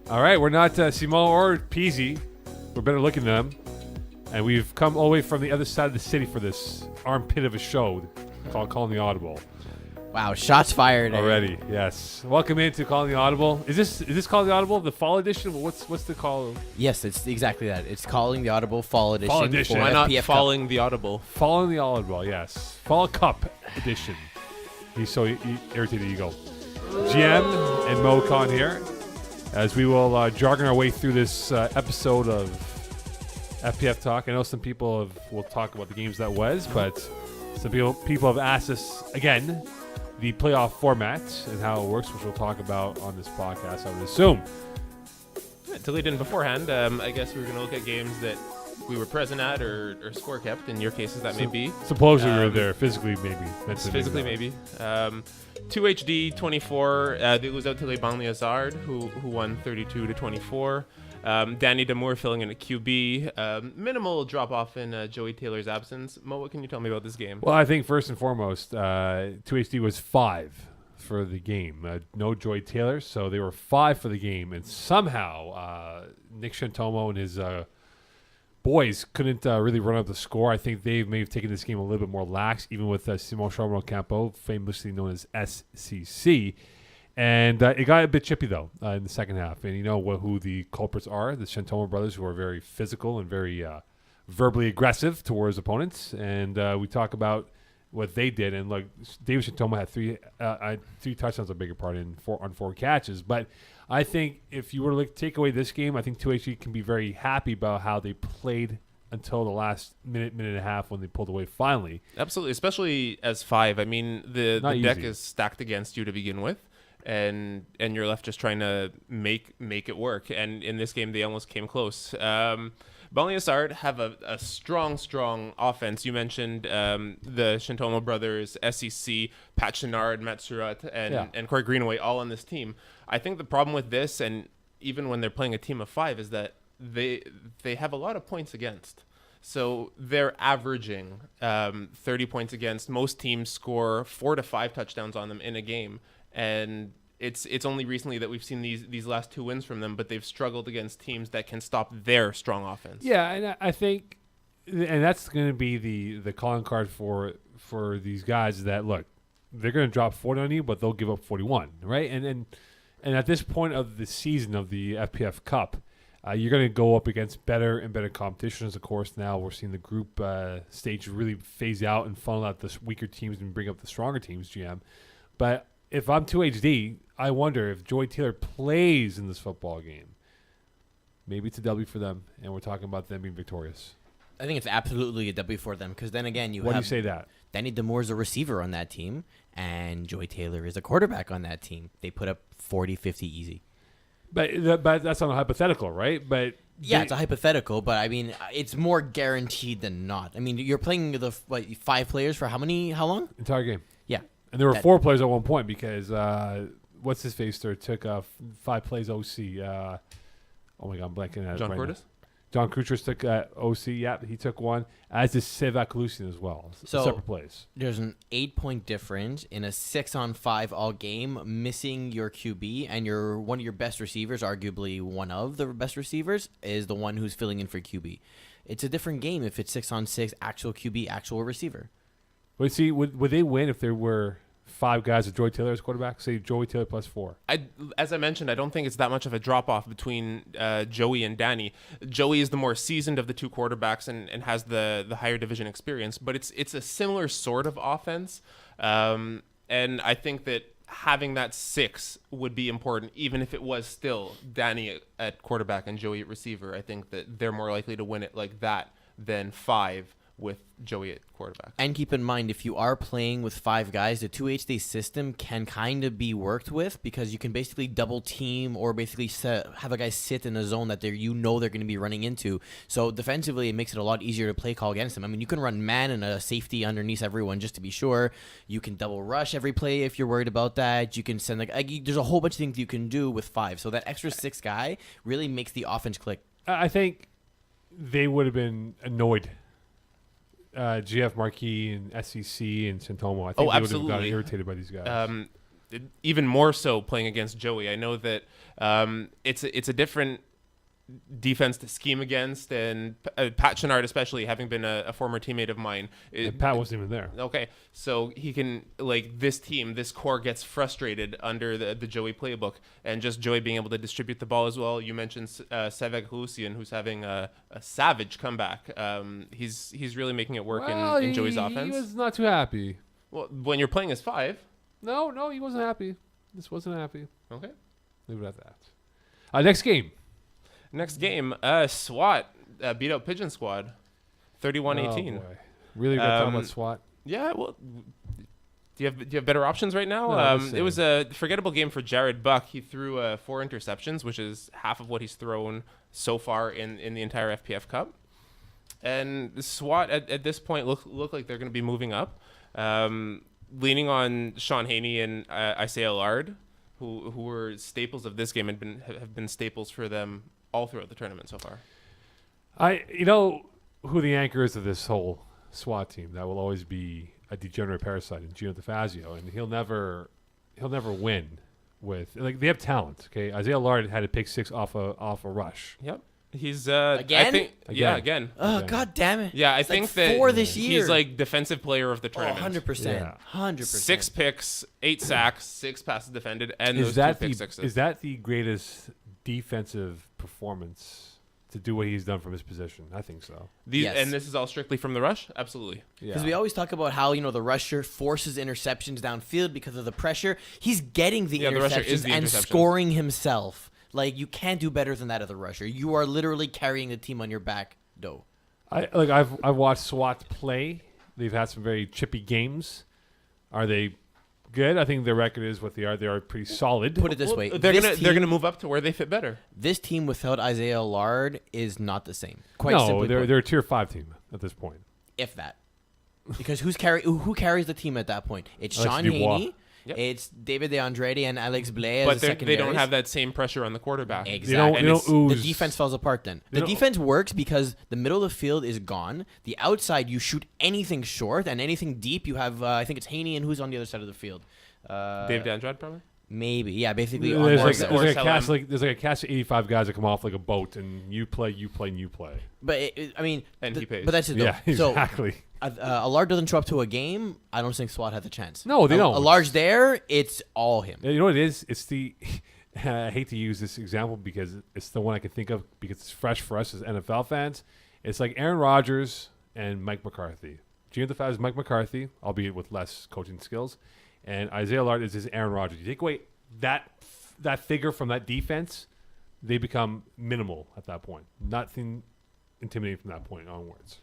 All right, we're not Simone or Peasy. We're better looking than them. And we've come all the way from the other side of the city for this armpit of a show called Calling the Audible. Wow, shots fired already. Yes. Welcome into Calling the Audible. Is this Calling the Audible, the fall edition? What's the call? Yes, it's exactly that. It's Calling the Audible fall edition. Fall edition. Why not FPF Falling Cup. the Audible? Falling the Audible, yes. Fall Cup edition. He's so irritated you go. GM and Moe Khan here, as we will jargon our way through this episode of FPF Talk. I know some people will talk about the games that was, but some people have asked us, again, the playoff format and how it works, which we'll talk about on this podcast, I would assume. Yeah, to lead in beforehand, I guess we were going to look at games that we were present at or score kept. In your cases, that may be. Supposedly we were there. Physically, maybe. Physically, maybe. 2HD 24. They lose out to Les Banlieusards, who won 32-24. Danny Damour filling in at QB. Minimal drop-off in Joey Taylor's absence. Mo, what can you tell me about this game? Well, I think first and foremost, 2HD was 5 for the game. No Joey Taylor, so they were 5 for the game. And somehow Nick Shantomo and his boys couldn't really run up the score. I think they may have taken this game a little bit more lax, even with Simon Charbonneau Campo, famously known as SCC. And it got a bit chippy, though, in the second half. And you know who the culprits are, the Shantomo brothers, who are very physical and very verbally aggressive towards opponents. And we talk about what they did. And look, David Shantomo had three touchdowns, I beg your pardon, on 4 catches. But I think if you were to take away this game, I think 2HG can be very happy about how they played until the last minute and a half when they pulled away finally. Absolutely, especially as 5. I mean, the deck is stacked against you to begin with. And you're left just trying to make it work. And in this game, they almost came close. Banlieusards have a strong offense. You mentioned the Shantomo brothers, SEC, Pat Chenard, Matt Surratt, and Corey Greenaway all on this team. I think the problem with this, and even when they're playing a team of 5, is that they have a lot of points against. So they're averaging 30 points against. Most teams score 4 to 5 touchdowns on them in a game. And it's only recently that we've seen these last 2 wins from them, but they've struggled against teams that can stop their strong offense. Yeah, and I think, and that's going to be the calling card for these guys, is that, look, they're going to drop 40 on you, but they'll give up 41, right? And at this point of the season of the FPF Cup, you're going to go up against better and better competitions. Of course, now we're seeing the group stage really phase out and funnel out the weaker teams and bring up the stronger teams, GM. But if I'm 2HD, I wonder if Joey Taylor plays in this football game. Maybe it's a W for them, and we're talking about them being victorious. I think it's absolutely a W for them, because then again, Why do you say that? Danny Damour's a receiver on that team, and Joey Taylor is a quarterback on that team. They put up 40, 50 easy. But that's not a hypothetical, right? But yeah, it's a hypothetical, but I mean, it's more guaranteed than not. I mean, you're playing the 5 players for how long? Entire game. Yeah. And there were 4 players at one point because what's his face there took 5 plays OC. Oh my God, I'm blanking out. John Curtis? John Curtis took OC. Yeah, he took one. As did Sevak Lucian as well. So separate plays. There's an 8-point difference in a 6-on-5 all game, missing your QB, and one of your best receivers, arguably one of the best receivers, is the one who's filling in for QB. It's a different game if it's 6-on-6, actual QB, actual receiver. But see, would they win if there were 5 guys with Joey Taylor as quarterback? Say Joey Taylor plus 4. As I mentioned, I don't think it's that much of a drop-off between Joey and Danny. Joey is the more seasoned of the 2 quarterbacks and has the higher division experience, but it's a similar sort of offense. And I think that having that 6 would be important, even if it was still Danny at quarterback and Joey at receiver. I think that they're more likely to win it like that than 5 with Joey at quarterback. And keep in mind, if you are playing with 5 guys, the 2HD system can kind of be worked with because you can basically double team or basically have a guy sit in a zone that they're going to be running into. So defensively, it makes it a lot easier to play call against them. I mean, you can run man and a safety underneath everyone just to be sure. You can double rush every play if you're worried about that. You can send there's a whole bunch of things you can do with 5. So that extra 6 guy really makes the offense click. I think they would have been annoyed. GF Marquis and SEC and Santomo. I think they would have gotten irritated by these guys. Even more so playing against Joey. I know that it's a different defense to scheme against, and Pat Chenard especially, having been a former teammate of mine. Pat wasn't even there. Okay, so he can, this core gets frustrated under the Joey playbook, and just Joey being able to distribute the ball as well. You mentioned Sevek Lucian, who's having a savage comeback. He's really making it work in Joey's offense. He was not too happy. Well, when you're playing as 5. No, he wasn't happy. This wasn't happy. Okay. Leave it at that. Next game. SWAT beat out Pigeon Squad, 31-18. Oh, boy. Really got to talk about SWAT. Yeah, well, do you have better options right now? No, it was a forgettable game for Jared Buck. He threw 4 interceptions, which is half of what he's thrown so far in the entire FPF Cup. And SWAT at this point look like they're going to be moving up, leaning on Sean Haney and Isaiah Lard, who were staples of this game and have been staples for them all throughout the tournament so far. You know who the anchor is of this whole SWAT team? That will always be a degenerate parasite in Gino DeFazio, and he'll never win with they have talent. Okay, Isaiah Lard had a pick 6 off a rush. Yep. He's again? I think, again. Yeah, again. Oh, Okay. God damn it. Yeah, I It's think like that 4 this year. he's defensive player of the Oh, tournament. 100%. Yeah. 100%. 6 picks, 8 sacks, 6 passes defended, and Is those 2 pick sixes. is that the greatest defensive performance to do what he's done from his position? I think so. Yes. And this is all strictly from the rush? Absolutely. Because we always talk about how, the rusher forces interceptions downfield because of the pressure. He's getting the rusher is interceptions the and interceptions. scoring himself. You can't do better than that as a rusher. You are literally carrying the team on your back, though. I've watched SWAT play. They've had some very chippy games. Are they good? I think their record is what they are. They are pretty solid. Put it this way. They're gonna move up to where they fit better. This team without Isaiah Lard is not the same. No, they're a tier 5 team at this point. If that. Because who carries the team at that point? It's Alex Sean Dubois. Haney. Yep. It's David DeAndre and Alex Blais But as the they don't secondaries. have that same pressure on the quarterback. Exactly. They don't ooze. The defense falls apart then. The defense works because the middle of the field is gone. The outside, you shoot anything short, and anything deep, you have, I think it's Haney and who's on the other side of the field. Dave Dandrade, probably? Maybe. Yeah, basically. There's on like, the there's outside. like a cast of 85 guys that come off like a boat, and you play, and you play. But, he pays. But that's it, though. Yeah, exactly. So, Allard doesn't show up to a game, I don't think SWAT has a chance. No, they don't. Allard's there, it's all him. You know what it is? It's the I hate to use this example because it's the one I can think of because it's fresh for us as NFL fans. It's like Aaron Rodgers and Mike McCarthy. Gino DeFazio is Mike McCarthy, albeit with less coaching skills, and Isaiah Lard is his Aaron Rodgers. You take away that figure from that defense, they become minimal at that point. Nothing intimidating from that point onwards.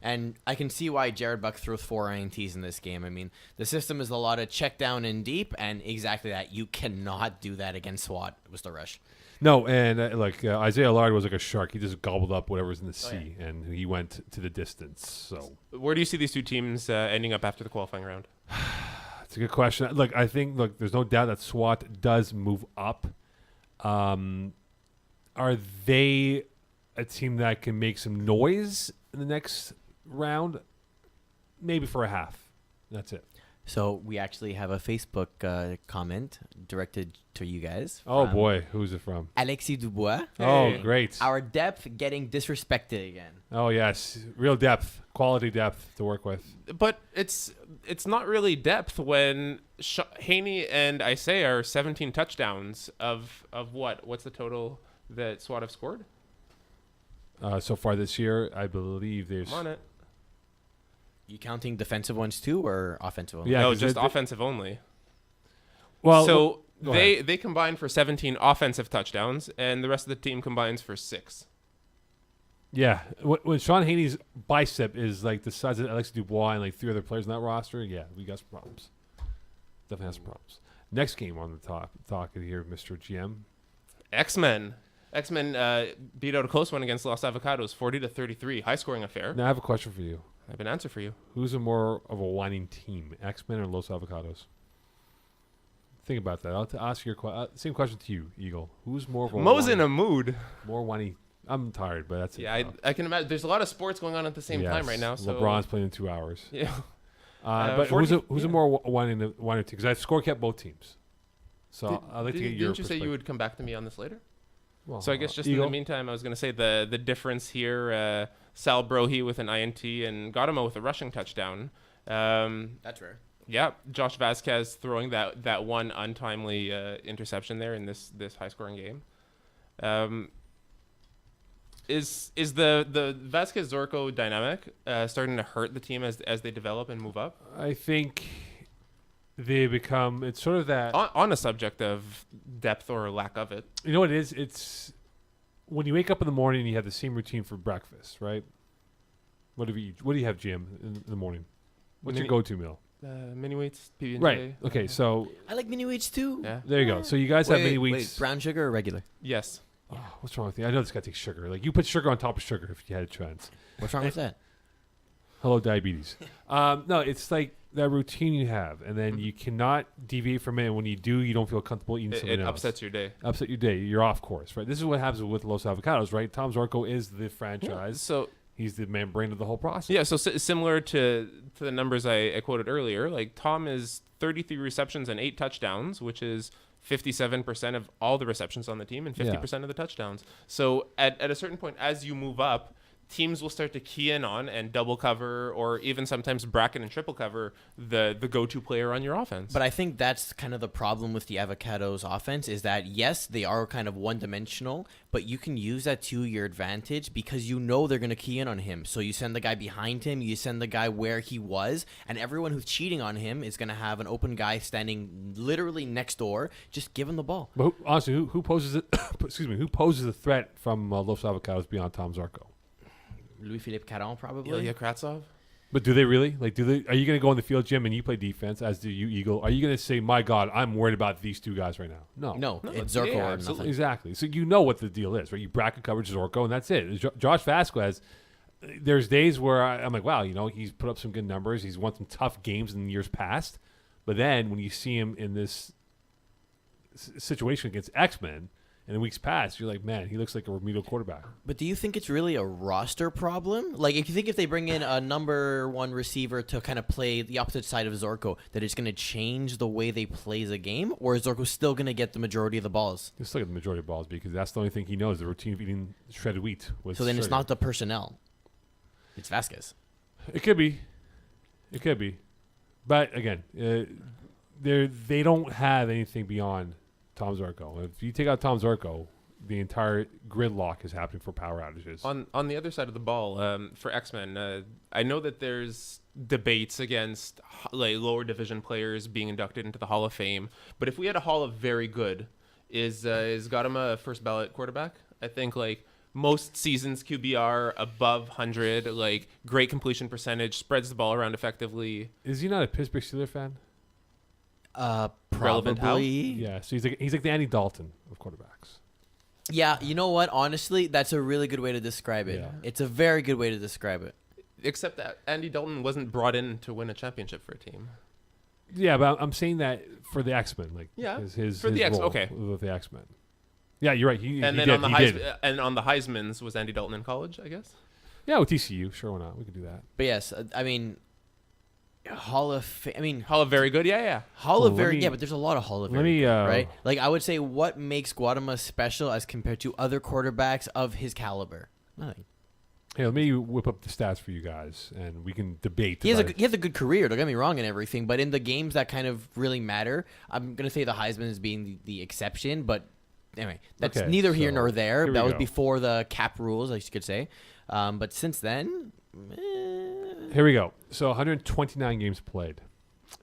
And I can see why Jared Buck throws 4 INTs in this game. I mean, the system is a lot of check down and deep, and exactly that. You cannot do that against SWAT with the rush. No, and Isaiah Lard was like a shark. He just gobbled up whatever's in the sea, and he went to the distance. So, where do you see these 2 teams ending up after the qualifying round? It's a good question. Look, I think there's no doubt that SWAT does move up. Are they a team that can make some noise in the next round? Maybe for a half. That's it. So we actually have a Facebook comment directed to you guys. Oh boy, who's it from? Alexis Dubois. Oh, great. Our depth getting disrespected again. Oh yes, real depth, quality depth to work with. But it's not really depth when Haney and Isaiah are 17 touchdowns of what? What's the total that SWAT have scored? So far this year, I believe there's. I'm on it. You counting defensive ones too, or offensive ones? Yeah, no, 'cause just they- offensive only. Well, So go ahead. they combine for 17 offensive touchdowns, and the rest of the team combines for 6. Yeah, when Sean Haney's bicep is like the size of Alex Dubois and like 3 other players in that roster, yeah, we got some problems. Definitely have some problems. Next game on the talk here, Mr. GM. X-Men beat out a close one against Los Avocados, 40-33, high-scoring affair. Now I have a question for you. I have an answer for you. Who's more of a whining team, X-Men or Los Avocados? Think about that. I'll ask your same question to you, Eagle. Who's more of a Mo's in a mood. More whiny. I'm tired, but that's it. Yeah, I can imagine. There's a lot of sports going on at the same time right now. So LeBron's playing in 2 hours. Yeah. But who's a more whining team? Because I score kept both teams. So I'd like to get your Didn't you say you would come back to me on this later? Well, so I guess just Eagle? in the meantime, I was going to say the difference here, Sal Brohi with an INT and Gautama with a rushing touchdown. That's rare. Yeah, Josh Vasquez throwing that one untimely interception there in this high-scoring game. Is the Vasquez Zorco dynamic starting to hurt the team as they develop and move up? I think they become. It's sort of that on a subject of depth or lack of it. You know what it is? It's when you wake up in the morning and you have the same routine for breakfast, right? What do you eat? What do you have, Jim, in the morning? What's your go-to meal? Mini wheats, PB&J. Right. Okay. So I like mini wheats too. Yeah. there you go. So you guys have mini Wait, wheats. brown sugar or regular? Yes. Oh, what's wrong with you? I know this guy takes sugar. Like you put sugar on top of sugar if you had a chance. What's wrong with that? Hello, diabetes. No, it's like that routine you have, and then you cannot deviate from it. And when you do, you don't feel comfortable eating something else. It upsets your day. Upset your day. You're off course, right? This is what happens with Los Avocados, right? Tom Zorco is the franchise. Yeah, so he's the main brain of the whole process. yeah, so similar to the numbers I quoted earlier, like Tom is 33 receptions and 8 touchdowns, which is 57% of all the receptions on the team and 50% of the touchdowns. So at a certain point, as you move up, teams will start to key in on and double cover or even sometimes bracket and triple cover the go-to player on your offense. But I think that's kind of the problem with the Avocados offense is that, yes, they are kind of one-dimensional, but you can use that to your advantage because you know they're going to key in on him. So you send the guy behind him, you send the guy where he was, and everyone who's cheating on him is going to have an open guy standing literally next door. Just give him the ball. But honestly, who poses it? Excuse me, who poses a threat from Los Avocados beyond Tom Zarco? Louis-Philippe Caron, probably. Ilya Kratsov? But do they really? Like, are you going to go on the field, Jim, and you play defense, as do you, Eagle? Are you going to say, my God, I'm worried about these two guys right now? No, it's Zorco or nothing. Exactly. So you know what the deal is, right? You bracket coverage Zorco, and that's it. Josh Vasquez, there's days where I'm like, wow, he's put up some good numbers. He's won some tough games in years past. But then when you see him in this situation against X-Men, in the weeks past, you're like, man, he looks like a remedial quarterback. But do you think it's really a roster problem? Like, if they bring in a number one receiver to kind of play the opposite side of Zorco, that it's going to change the way they play the game? Or is Zorco still going to get the majority of the balls? He'll still get the majority of balls because that's the only thing he knows, the routine of eating shredded wheat. So then it's not the personnel. It's Vasquez. It could be. But, again, they don't have anything beyond Tom Zarco. If you take out Tom Zarco, the entire gridlock is happening for power outages. On the other side of the ball, for X-Men, I know that there's debates against like lower division players being inducted into the Hall of Fame, but if we had a Hall of Very Good, is Gautama a first ballot quarterback? I think like most seasons QBR above 100, like great completion percentage, spreads the ball around effectively. Is he not a Pittsburgh Steelers fan? Probably. Yeah, so he's like the Andy Dalton of quarterbacks. Yeah, you know what? Honestly, that's a really good way to describe it. Yeah. It's a very good way to describe it. Except that Andy Dalton wasn't brought in to win a championship for a team. Yeah, but I'm saying that for the X-Men, like his for the role okay with the X-Men. Yeah, you're right. On the Heisman's was Andy Dalton in college, I guess. Yeah, with TCU, sure, why not? We could do that. But yes, I mean, Hall of Very Good, yeah. Hall of Very, but there's a lot of Hall of Very Good, right? right? Like, I would say what makes Gautama special as compared to other quarterbacks of his caliber? Nothing. Hey, let me whip up the stats for you guys, and we can debate. He has a good career, don't get me wrong, and everything, but in the games that kind of really matter, I'm going to say the Heisman is being the exception, but anyway, that's neither here nor there. That was before the cap rules, I guess you could say. But since then... Here we go. So 129 games played.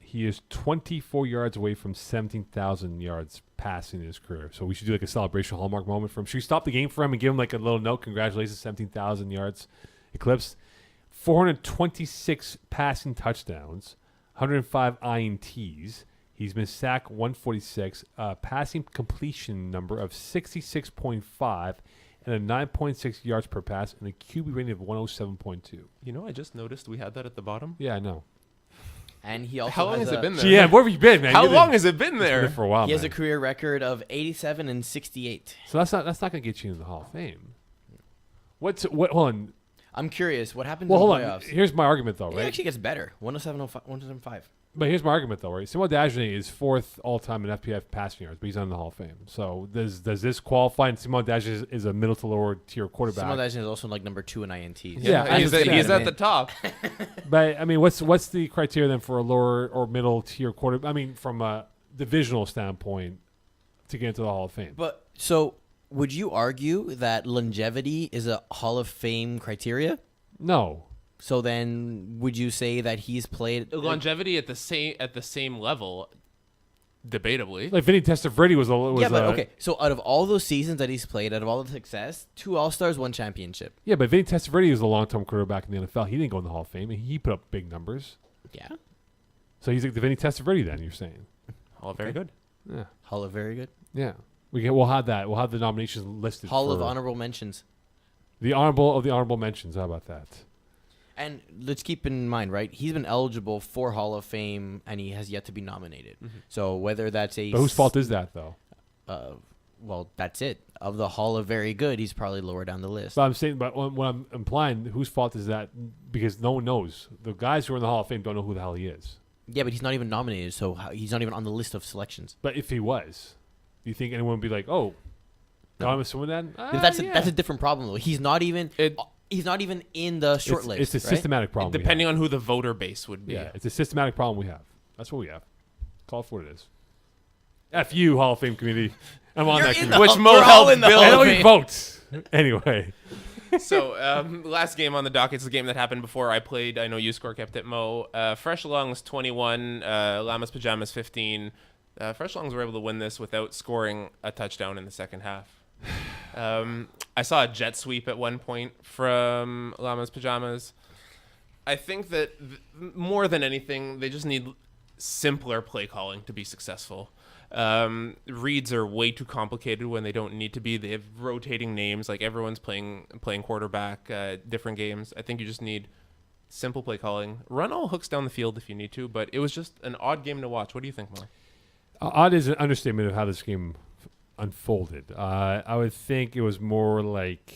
He is 24 yards away from 17,000 yards passing in his career. So we should do like a celebration hallmark moment for him. Should we stop the game for him and give him like a little note? Congratulations, 17,000 yards eclipsed. 426 passing touchdowns, 105 INTs. He's been sacked 146, passing completion number of 66.5, and a 9.6 yards per pass, and a QB rating of 107.2. You know, I just noticed we had that at the bottom. Yeah, I know. And he also How long has it been there? Yeah, where have you been, man? How long has it been It's been there? there for a while. He has man. a career record of 87 and 68. So that's not going to get you in the Hall of Fame. What? Hold on. I'm curious, what happens Well, in hold the on. playoffs? Here's my argument, though, It right? actually gets better. 107.5. But here's my argument, though, right? Simon Dagenet is fourth all-time in FPF passing yards, but he's not in the Hall of Fame. So does this qualify? And Simon Dagenet is a middle to lower tier quarterback. Simon Dagenet is also like number 2 in INTs. Yeah, he's at the top. But I mean, what's the criteria then for a lower or middle tier quarterback? I mean, from a divisional standpoint, to get into the Hall of Fame. But so would you argue that longevity is a Hall of Fame criteria? No. So then, would you say that he's played Longevity at the same level, debatably. Like Vinny Testaverde was yeah, but okay. So out of all those seasons that he's played, out of all the success, 2 All-Stars, 1 championship. Yeah, but Vinny Testaverde was a long-term quarterback in the NFL. He didn't go in the Hall of Fame, and he put up big numbers. Yeah. So he's like the Vinny Testaverde then, you're saying? All very good. Yeah. Hall of Very Good. Yeah. We'll have that. We'll have the nominations listed. Hall of for Honorable Mentions. The honorable mentions. How about that? And let's keep in mind, right? He's been eligible for Hall of Fame, and he has yet to be nominated. Mm-hmm. So whether that's a... But whose fault is that, though? Well, that's it. Of the Hall of Very Good, he's probably lower down the list. But I'm saying, but what I'm implying, whose fault is that? Because no one knows. The guys who are in the Hall of Fame don't know who the hell he is. Yeah, but he's not even nominated, so he's not even on the list of selections. But if he was, do you think anyone would be like, "Oh, no. I'm assuming that"? That's a different problem, though. He's not even in the short list. It's a right? systematic problem. Depending on who the voter base would be. Yeah, it's a systematic problem we have. That's what we have. Call it for what it is. F you, Hall of Fame community. I'm on You're that in committee. Which Moe helped in the build. Hall I of know Fame. he votes. Anyway. So, last game on the docket is the game that happened before I played. I know you score kept it, Mo. Fresh Lungs 21, Llamas Pyjamas 15. Fresh Lungs were able to win this without scoring a touchdown in the second half. I saw a jet sweep at one point from Llamas Pyjamas. I think that more than anything, they just need simpler play calling to be successful. Reads are way too complicated when they don't need to be. They have rotating names, like everyone's playing quarterback, different games. I think you just need simple play calling. Run all hooks down the field if you need to, but it was just an odd game to watch. What do you think, Mo? Odd is an understatement of how this game unfolded. I would think it was more like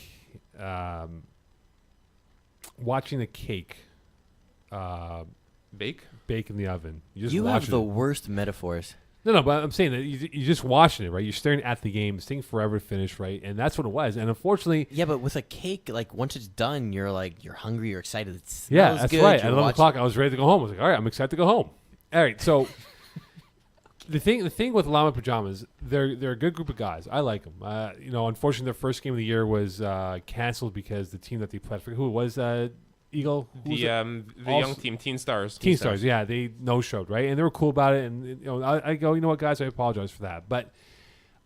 watching a cake Bake in the oven. You have the worst metaphors. No, but I'm saying that you're just watching it, right? You're staring at the game. It's taking forever to finish, right? And that's what it was. And unfortunately... Yeah, but with a cake, like, once it's done, you're hungry, you're excited. It smells Yeah, that's good. right. At You're 11 watching- o'clock, I was ready to go home. I was like, all right, I'm excited to go home. All right, so... The thing with Llama Pyjamas, they're a good group of guys. I like them. Unfortunately, their first game of the year was canceled because the team that they played for, who was Eagle, the young team, Teen Stars. Teen Stars, yeah, they no-showed, right? And they were cool about it. And I go, you know what, guys, I apologize for that. But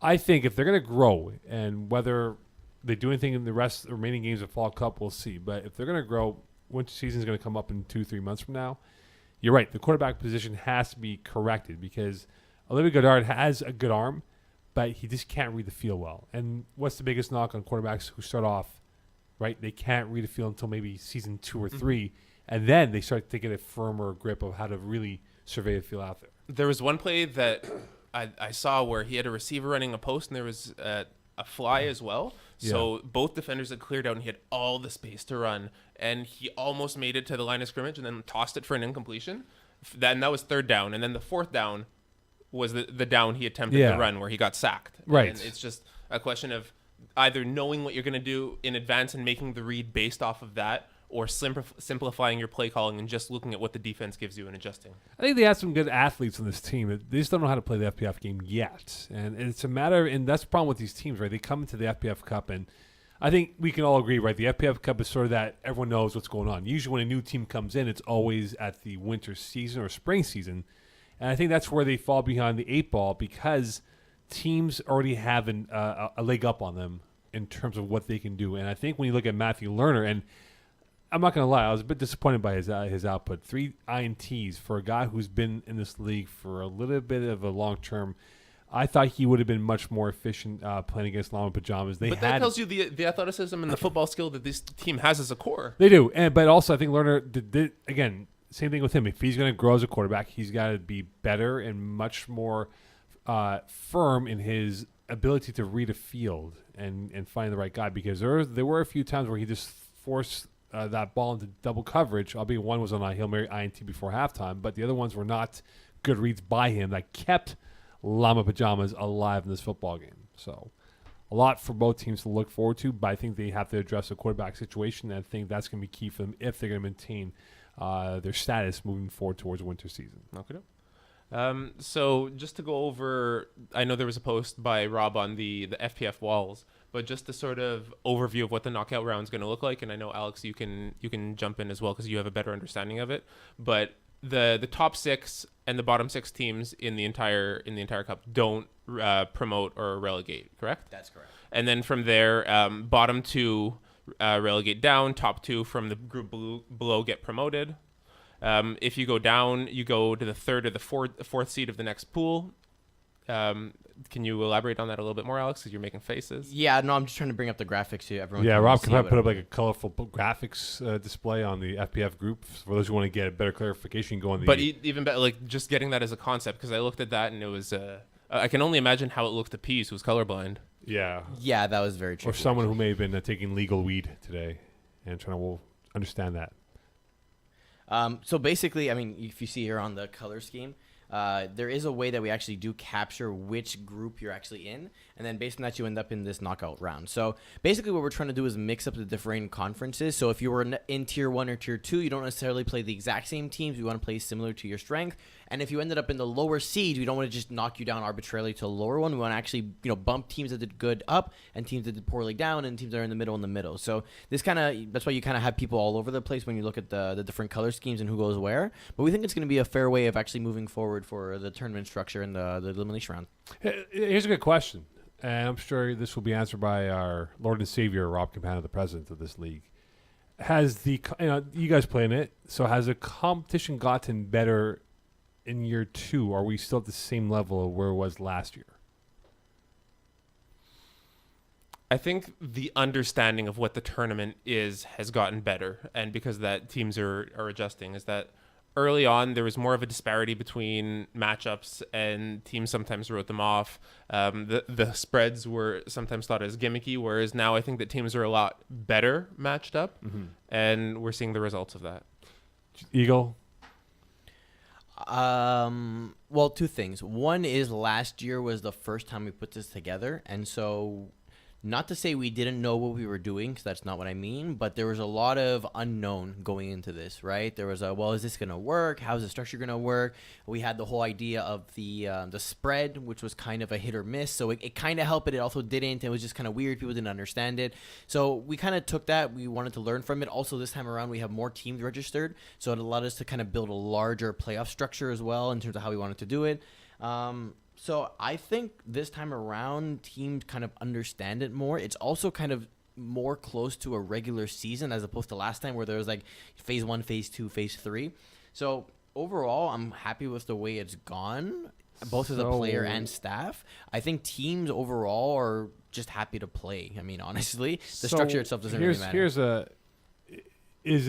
I think if they're going to grow, and whether they do anything in the remaining games of Fall Cup, we'll see. But if they're going to grow, winter season is going to come up in 2-3 months from now. You're right. The quarterback position has to be corrected because Olivier Godard has a good arm, but he just can't read the field well. And what's the biggest knock on quarterbacks who start off? Right, they can't read a field until maybe season 2 or 3, and then they start to get a firmer grip of how to really survey the field out there. There was one play that I saw where he had a receiver running a post, and there was a fly as well. So both defenders had cleared out, and he had all the space to run, and he almost made it to the line of scrimmage, and then tossed it for an incompletion. And that was third down, and then the fourth down was the down he attempted to run where he got sacked. Right, and it's just a question of either knowing what you're going to do in advance and making the read based off of that, or simplifying your play calling and just looking at what the defense gives you and adjusting. I think they have some good athletes on this team. They just don't know how to play the FPF game yet. And it's a matter, and that's the problem with these teams, right? They come into the FPF Cup, and I think we can all agree, right? The FPF Cup is sort of that everyone knows what's going on. Usually when a new team comes in, it's always at the winter season or spring season. And I think that's where they fall behind the 8 ball because teams already have a leg up on them in terms of what they can do. And I think when you look at Matthew Lerner, and I'm not going to lie, I was a bit disappointed by his output. 3 INTs for a guy who's been in this league for a little bit of a long term. I thought he would have been much more efficient playing against Llama Pyjamas. But that tells you the athleticism and the football skill that this team has as a core. They do, but also I think Lerner did again. Same thing with him. If he's going to grow as a quarterback, he's got to be better and much more firm in his ability to read a field and find the right guy. Because there were a few times where he just forced that ball into double coverage. Albeit one was on a Hail Mary INT before halftime, but the other ones were not good reads by him that kept Llama Pyjamas alive in this football game. So a lot for both teams to look forward to, but I think they have to address the quarterback situation, and I think that's going to be key for them if they're going to maintain their status moving forward towards winter season. Okay. So just to go over, I know there was a post by Rob on the FPF walls, but just the sort of overview of what the knockout round is going to look like. And I know, Alex, you can jump in as well because you have a better understanding of it. But the top 6 and the bottom 6 teams in the entire cup don't promote or relegate, correct? That's correct. And then from there, bottom 2 relegate down, top 2 from the group below get promoted. If you go down, you go to the 3rd or the fourth seed of the next pool. Can you elaborate on that a little bit more, Alex, because you're making faces? Yeah, no, I'm just trying to bring up the graphics so everyone. Yeah, Rob can put up like a colorful graphics display on the FPF group for those who want to get a better clarification. Go on the. But even better, like just getting that as a concept, because I looked at that and it was. I can only imagine how it looked to Pease, who's colorblind. Yeah. Yeah, that was very true. Or someone who may have been taking legal weed today and trying to understand that. So basically, I mean, if you see here on the color scheme, there is a way that we actually do capture which group you're actually in, and then based on that, you end up in this knockout round. So basically what we're trying to do is mix up the different conferences. So if you were in Tier 1 or Tier 2, you don't necessarily play the exact same teams. We want to play similar to your strength. And if you ended up in the lower seeds, we don't want to just knock you down arbitrarily to a lower one. We want to actually, bump teams that did good up and teams that did poorly down and teams that are in the middle. So that's why you kind of have people all over the place when you look at the different color schemes and who goes where. But we think it's going to be a fair way of actually moving forward for the tournament structure and the elimination round. Here's a good question, and I'm sure this will be answered by our Lord and Savior, Rob Campana, the president of this league. Has you guys playing it, so has the competition gotten better in year 2? Are we still at the same level of where it was last year? I think the understanding of what the tournament has gotten better, and because that teams are adjusting, is that early on there was more of a disparity between matchups, and teams sometimes wrote them off. The spreads were sometimes thought as gimmicky, whereas now I think that teams are a lot better matched up, and we're seeing the results of that. Eagle? Well, 2 things. One is last year was the first time we put this together, and so not to say we didn't know what we were doing, because that's not what I mean, but there was a lot of unknown going into this, right? There was is this going to work? How's the structure going to work? We had the whole idea of the spread, which was kind of a hit or miss, so it kind of helped, but it also didn't. It was just kind of weird. People didn't understand it. So we kind of took that. We wanted to learn from it. Also, this time around, we have more teams registered, so it allowed us to kind of build a larger playoff structure as well in terms of how we wanted to do it. So I think this time around, teams kind of understand it more. It's also kind of more close to a regular season as opposed to last time where there was like phase 1, phase 2, phase 3. So overall, I'm happy with the way it's gone, both as a player and staff. I think teams overall are just happy to play. I mean, honestly, the structure itself doesn't really matter. Is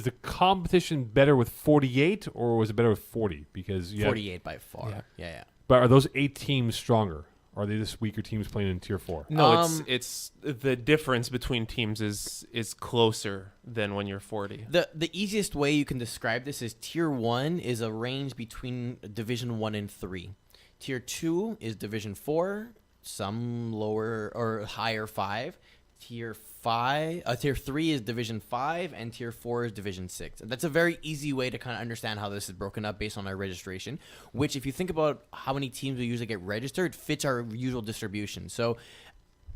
the competition better with 48 or was it better with 40? Because 48 by far. Yeah. But are those 8 teams stronger? Or are they just weaker teams playing in Tier 4? No, it's the difference between teams is closer than when you're 40. The easiest way you can describe this is Tier 1 is a range between Division 1 and 3. Tier 2 is Division 4, some lower or higher 5. Tier 3 is Division 5, and Tier 4 is Division 6. And that's a very easy way to kind of understand how this is broken up based on our registration, which if you think about how many teams we usually get registered, fits our usual distribution. So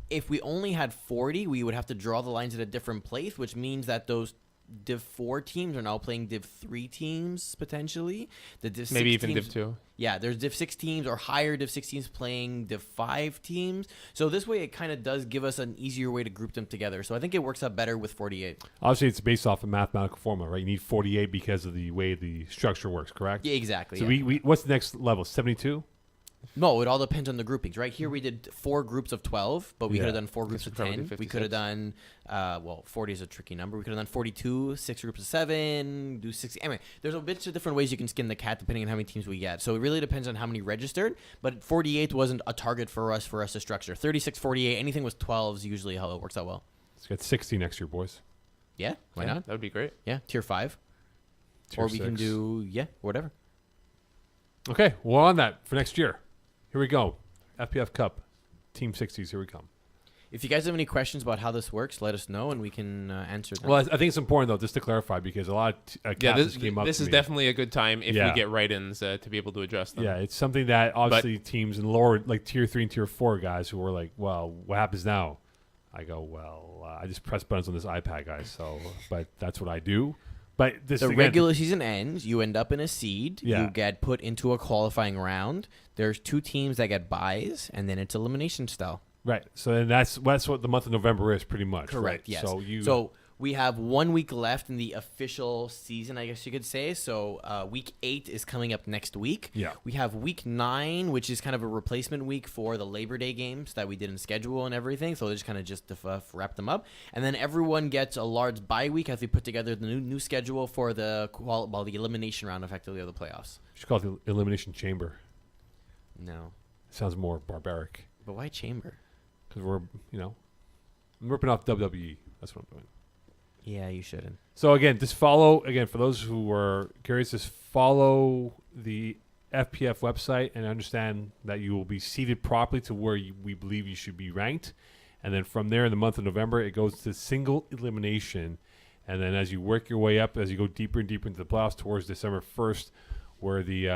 if we only had 40, we would have to draw the lines at a different place, which means that those Div 4 teams are now playing Div 3 teams, potentially. The Div 6 Maybe even teams, Div 2. Yeah, there's Div 6 teams or higher Div 6 teams playing Div 5 teams. So this way, it kind of does give us an easier way to group them together. So I think it works out better with 48. Obviously, it's based off a mathematical formula, right? You need 48 because of the way the structure works, correct? Yeah, exactly. So yeah. we what's the next level? 72? No, it all depends on the groupings, right? Here we did 4 groups of 12, but we Yeah. could have done 4 groups of probably 10. We could have 56. done, 40 is a tricky number. We could have done 42, 6 groups of 7, do 60. Anyway, there's a bit of different ways you can skin the cat depending on how many teams we get. So it really depends on how many registered, but 48 wasn't a target for us to structure. 36, 48, anything with 12 is usually how it works out well. Let's get 60 next year, boys. Yeah, why Yeah, not? That would be great. Yeah, tier 5. Tier or we can 6. do, whatever. Okay, well, on that for next year. Here we go. FPF Cup, Team 60s. Here we come. If you guys have any questions about how this works, let us know and we can answer them. Well, I think it's important though, just to clarify, because a lot of captains came up. This to is me. definitely a good time if Yeah. we get write-ins to be able to address them. Yeah, it's something that obviously teams in lower, like tier 3 and tier 4 guys who were like, well, what happens now? I go, well, I just press buttons on this iPad, guys. So, but that's what I do. But this the again, regular season ends. You end up in a seed. Yeah. You get put into a qualifying round. There's 2 teams that get buys, and then it's elimination style. right? So then that's what the month of November is, pretty much. Correct. Right? Yes. So we have 1 week left in the official season, I guess you could say. So week 8 is coming up next week. Yeah. We have week 9, which is kind of a replacement week for the Labor Day games that we didn't schedule and everything. So they just kind of wrap them up, and then everyone gets a large bye week as we put together the new schedule for the elimination round, effectively, of the playoffs. you should call it the elimination chamber. No, Sounds more barbaric but why chamber? because we're, I'm ripping off WWE. That's what I'm doing. Yeah, you shouldn't. So again, just follow, for those who were curious, just follow the FPF website and understand that you will be seated properly to where we believe you should be ranked. And then from there in the month of November, it goes to single elimination. And then as you work your way up, as you go deeper and deeper into the playoffs towards December 1st, where the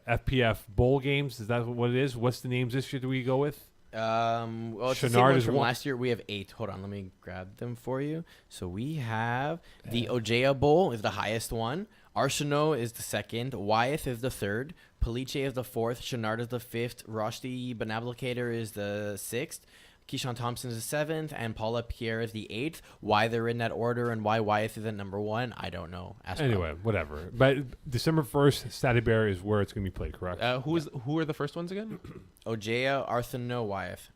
FPF Bowl games, is that what it is? What's the names this year do we go with? Well, it's the same Chenard ones is from one. last year. We have 8. Hold on, let me grab them for you. So we have the Ojea Bowl is the highest one. Arsenault is the second. Wyeth is the third. Peliche is the fourth. Chenard is the fifth. Roshdi Benablicator is the sixth. Keyshawn Thompson is the seventh, and Paula Pierre is the eighth. Why they're in that order and why Wyeth is at number 1, I don't know. Anyway, whatever. But December 1st, Statty Bear is where it's going to be played, correct? Who are the first ones again? Ojea, Arsenault, Wyeth.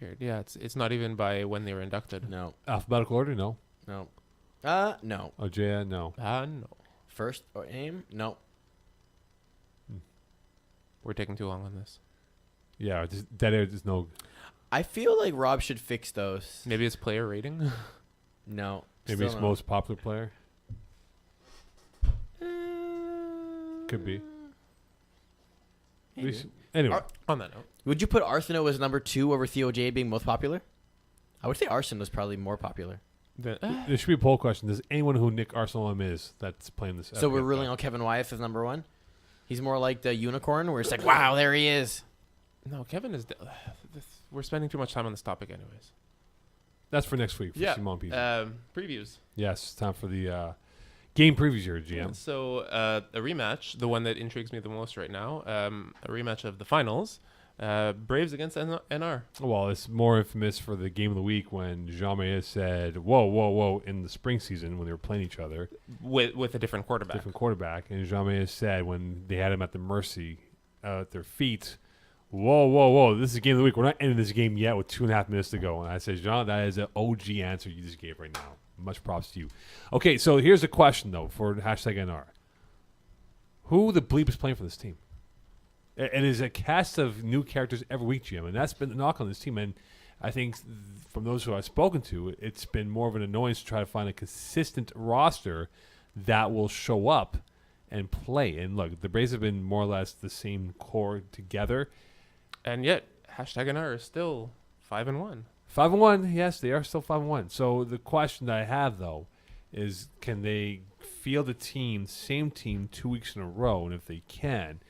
Weird. Yeah, it's not even by when they were inducted. No. Alphabetical order? No. No. No. Ojea? No. No. First aim? No. We're taking too long on this. Yeah, dead air, there's no... I feel like Rob should fix those. Maybe it's player rating. No. Maybe still it's no. most popular player. Could be. Maybe. Anyway, On that note. Would you put Arsenault as number 2 over Theo J being most popular? I would say Arsenault is probably more popular. Then, there should be a poll question. Does anyone who Nick Arsenal is that's playing this? So we're FPF ruling Cup? out Kevin Wyeth as number 1? He's more like the unicorn where it's like, wow, there he is. no, Kevin is... we're spending too much time on this topic anyways. That's for next week for Simone Pigeon. Previews. Yes, time for the game previews here, GM. So a rematch, the one that intrigues me the most right now, a rematch of the finals, Braves against NR. Well, it's more infamous for the game of the week when Llamas said, whoa, in the spring season when they were playing each other. With a different quarterback. And Llamas said when they had him at the mercy at their feet, whoa, this is the game of the week. We're not ending this game yet with 2.5 minutes to go. And I said, John, that is an OG answer you just gave right now. Much props to you. Okay, so here's a question, though, for #NR. Who the bleep is playing for this team? It is a cast of new characters every week, Jim, and that's been the knock on this team. And I think from those who I've spoken to, it's been more of an annoyance to try to find a consistent roster that will show up and play. And look, the Braves have been more or less the same core together. And yet, #NR is still 5-1. 5-1, yes, they are still 5-1. So the question that I have, though, is can they field the same team 2 weeks in a row? And if they can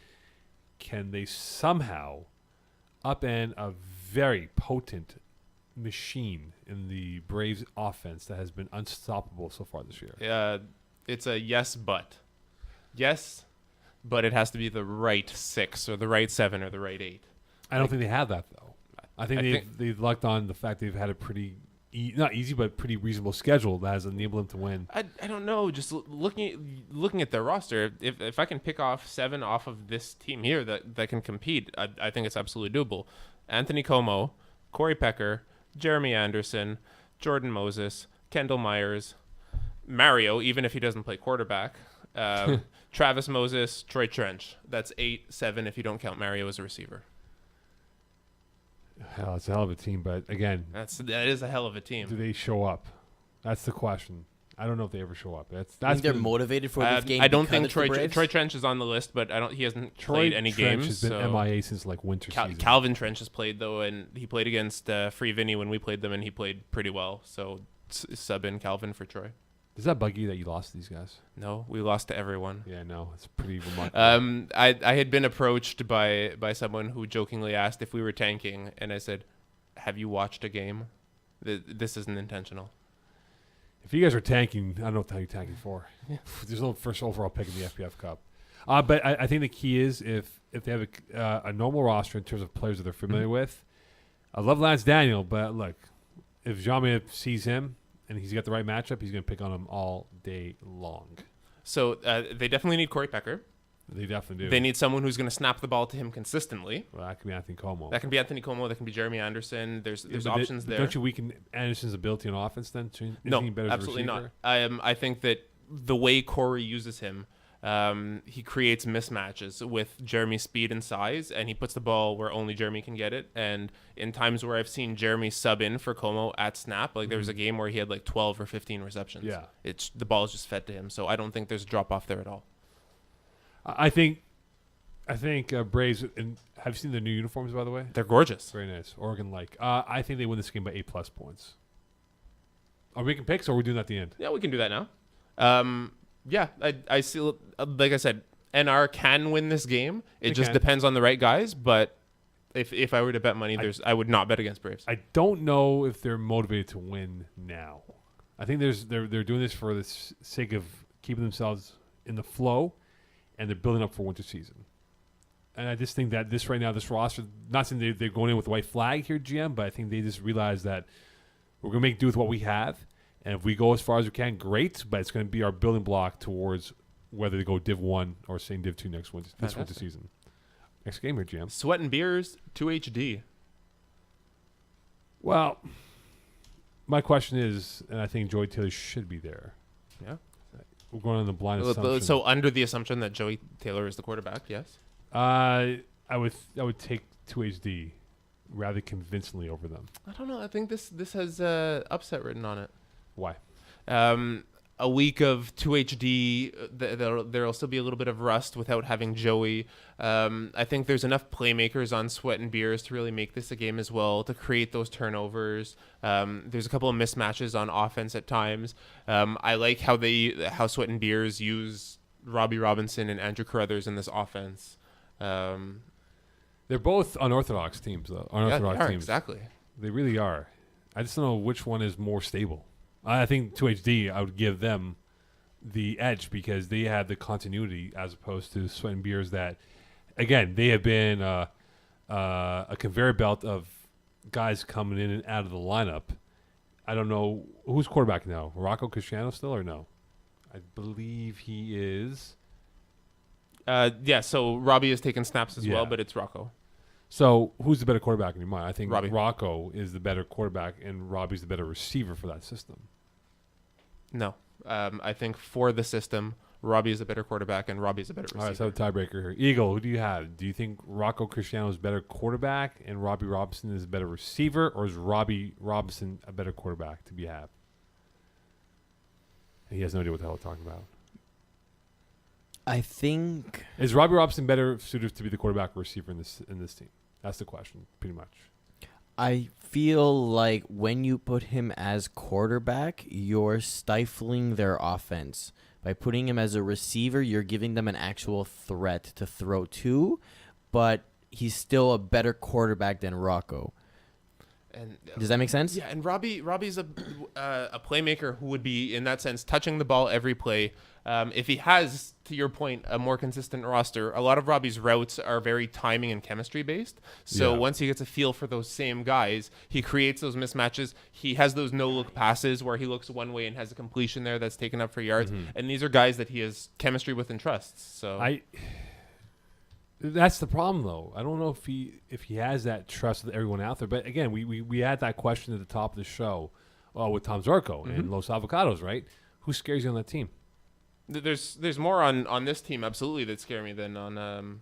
they somehow upend a very potent machine in the Braves offense that has been unstoppable so far this year? It's a yes, but it has to be the right 6 or the right 7 or the right 8. I don't think they have that though. I think they've lucked on the fact they've had a pretty not easy but pretty reasonable schedule that has enabled them to win. I don't know. Just looking at their roster, if I can pick off 7 off of this team here that can compete, I think it's absolutely doable. Anthony Como, Corey Pecker, Jeremy Anderson, Jordan Moses, Kendall Myers, Mario, even if he doesn't play quarterback, Travis Moses, Troy Trench. That's 8-7 if you don't count Mario as a receiver. Hell, it's a hell of a team, but again, that is a hell of a team. Do they show up? That's the question. I don't know if they ever show up. I think they're motivated for this game. I don't think Troy Trench is on the list, but he hasn't played any games. Has been MIA since like winter season. Calvin Trench has played though, and he played against Free Vinny when we played them, and he played pretty well. So sub in Calvin for Troy. Does that bug you that you lost these guys? No, we lost to everyone. Yeah, no, it's pretty remarkable. I had been approached by someone who jokingly asked if we were tanking, and I said, "Have you watched a game? This isn't intentional." If you guys are tanking, I don't know what the hell you're tanking for. There's no first overall pick in the FPF Cup. But I think the key is if they have a normal roster in terms of players that they're familiar with. I love Lance Daniel, but look, if Jean sees him and he's got the right matchup, he's going to pick on him all day long. So they definitely need Corey Pecker. They definitely do. They need someone who's going to snap the ball to him consistently. Well, that can be Anthony Como. That can be Jeremy Anderson. There's options there. Don't you weaken Anderson's ability on offense then? No, absolutely not. I think that the way Corey uses him, he creates mismatches with Jeremy's speed and size, and he puts the ball where only Jeremy can get it. And in times where I've seen Jeremy sub in for Como at snap, like there was a game where he had like 12 or 15 receptions. Yeah. The ball is just fed to him. So I don't think there's a drop off there at all. I think Braves, and have you seen the new uniforms, by the way? They're gorgeous. Very nice. Oregon-like. I think they win this game by 8+ points. Are we making picks, or are we doing that at the end? Yeah, we can do that now. Yeah, I see. Like I said, NR can win this game. It just depends on the right guys. But if I were to bet money, I would not bet against Braves. I don't know if they're motivated to win now. I think they're doing this for the sake of keeping themselves in the flow, and they're building up for winter season. And I just think that this roster, not saying they're going in with a white flag here, GM, but I think they just realize that we're going to make do with what we have. And if we go as far as we can, great, but it's going to be our building block towards whether they go Div 1 or saying Div 2 this winter season. Next game here, GM. Sweat and Beers, 2HD. Well, my question is, and I think Joey Taylor should be there. Yeah. We're going on the blind assumption. So under the assumption that Joey Taylor is the quarterback, yes? I would take 2HD rather convincingly over them. I don't know. I think this has upset written on it. Why? A week of 2HD, there'll still be a little bit of rust without having Joey. I think there's enough playmakers on Sweat and Beers to really make this a game as well, to create those turnovers. There's a couple of mismatches on offense at times. I like how Sweat and Beers use Robbie Robinson and Andrew Carruthers in this offense. They're both unorthodox teams, though. Unorthodox teams. Exactly. They really are. I just don't know which one is more stable. I think 2HD, I would give them the edge because they have the continuity as opposed to Sweat and Beers that, again, they have been a conveyor belt of guys coming in and out of the lineup. I don't know. Who's quarterback now? Rocco Cristiano still or no? I believe he is. Yeah, so Robbie has taken snaps as well, but it's Rocco. So who's the better quarterback in your mind? I think Robbie. Rocco is the better quarterback, and Robbie's the better receiver for that system. No. I think for the system, Robbie is a better quarterback, and Robbie is a better receiver. All right, so tiebreaker here. Eagle, who do you have? Do you think Rocco Cristiano is a better quarterback, and Robbie Robinson is a better receiver, or is Robbie Robinson a better quarterback to have? He has no idea what the hell we're talking about. I think is Robbie Robinson better suited to be the quarterback or receiver in this team? That's the question, pretty much. I feel like when you put him as quarterback, you're stifling their offense. By putting him as a receiver, you're giving them an actual threat to throw to, but he's still a better quarterback than Rocco. And Does that make sense? Yeah, and Robbie's a playmaker who would be, in that sense, touching the ball every play. If he has, to your point, a more consistent roster, a lot of Robbie's routes are very timing and chemistry based. So once he gets a feel for those same guys, he creates those mismatches. He has those no-look passes where he looks one way and has a completion there that's taken up for yards. And these are guys that he has chemistry with and trusts. So that's the problem, though. I don't know if he has that trust with everyone out there. But again, we had that question at the top of the show with Tom Zorko and Los Avocados, right? Who scares you on that team? There's more on this team absolutely that scare me than on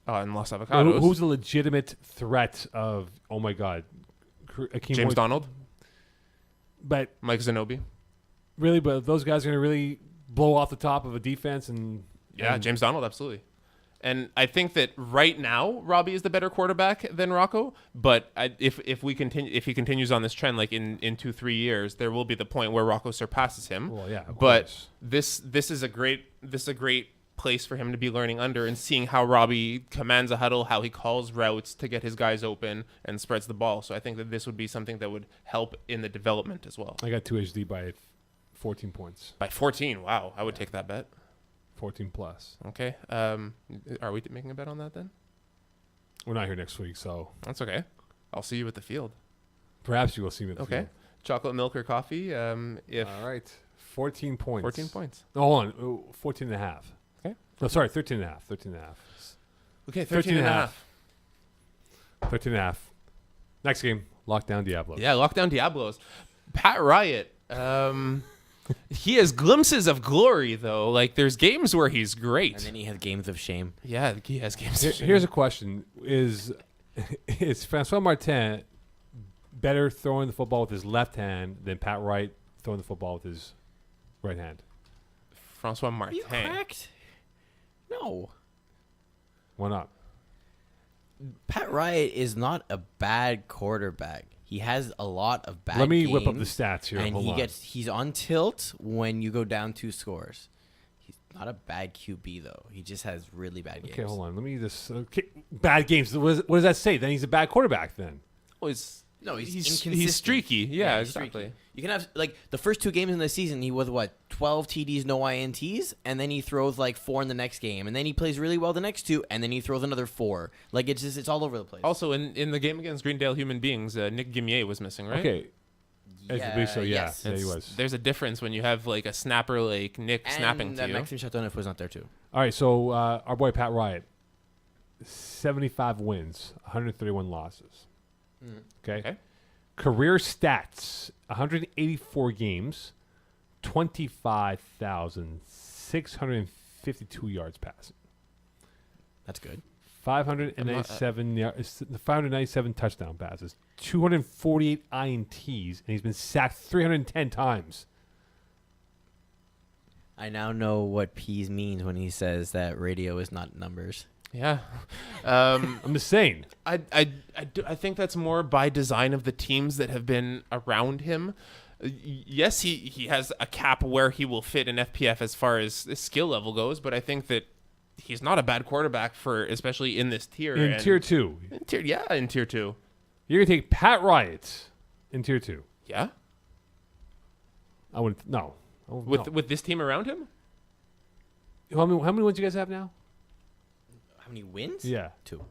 Los Avocados. Who's a legitimate threat of, oh my God, James Donald? But Mike Zanobi? Really? But those guys are going to really blow off the top of a defense? Yeah, James Donald, absolutely. And I think that right now Robbie is the better quarterback than Rocco. But if he continues on this trend, like in 2-3 years, there will be the point where Rocco surpasses him. Well, yeah, but this is a great place for him to be learning under and seeing how Robbie commands a huddle, how he calls routes to get his guys open and spreads the ball. So I think that this would be something that would help in the development as well. I got 2HD by 14 points. By 14, wow! I would take that bet. 14 plus. Okay. Are we making a bet on that then? We're not here next week, so that's okay. I'll see you at the field. Perhaps you will see me at the field. Okay. Chocolate milk or coffee? All right. 14 points. 14 points. Oh, hold on. 14 and a half. Okay. No, sorry. 13 and a half. 13 and a half. Okay. 13 and a half. 13 and a half. Next game, Lockdown Diablos. Yeah, Lockdown Diablos. Pat Riot. He has glimpses of glory, though. Like, there's games where he's great. And then he has games of shame. Yeah, he has games of shame. Here's a question. Is Francois Martin better throwing the football with his left hand than Pat Wright throwing the football with his right hand? Francois Martin. Are you correct? No. Why not? Pat Wright is not a bad quarterback. He has a lot of bad Let me games, whip up the stats here. and Hold on. he's on tilt when you go down 2 scores. He's not a bad QB though. He just has really bad games. Okay, hold on. Let me just bad games. What does that say? Then he's a bad quarterback. Then he's inconsistent. he's streaky. Yeah, he's exactly. streaky. You can have like the first 2 games in the season. He was 12 TDs, no INTs, and then he throws like 4 in the next game, and then he plays really well the next 2, and then he throws another 4. Like it's all over the place. Also, in the game against Greendale Human Beings, Nick Gimier was missing, right? okay. So yes. Yeah, he was. There's a difference when you have like a snapper like Nick snapping to you. And Maxime Chateauneuf was not there too. All right, so our boy Pat Riot, 75 wins, 131 losses. Okay. Career stats: 184 games, 25,652 yards passing. That's good. 597 touchdown passes, 248 INTs, and he's been sacked 310 times. I now know what Pease means when he says that radio is not numbers. Yeah. I'm just saying. I think that's more by design of the teams that have been around him. Yes, he has a cap where he will fit in FPF as far as his skill level goes, but I think that he's not a bad quarterback especially in this tier. In tier 2. In tier 2. You're going to take Pat Riot in tier 2. Yeah? I wouldn't. No. With this team around him? How many wins do you guys have now? How many wins? Yeah. 2.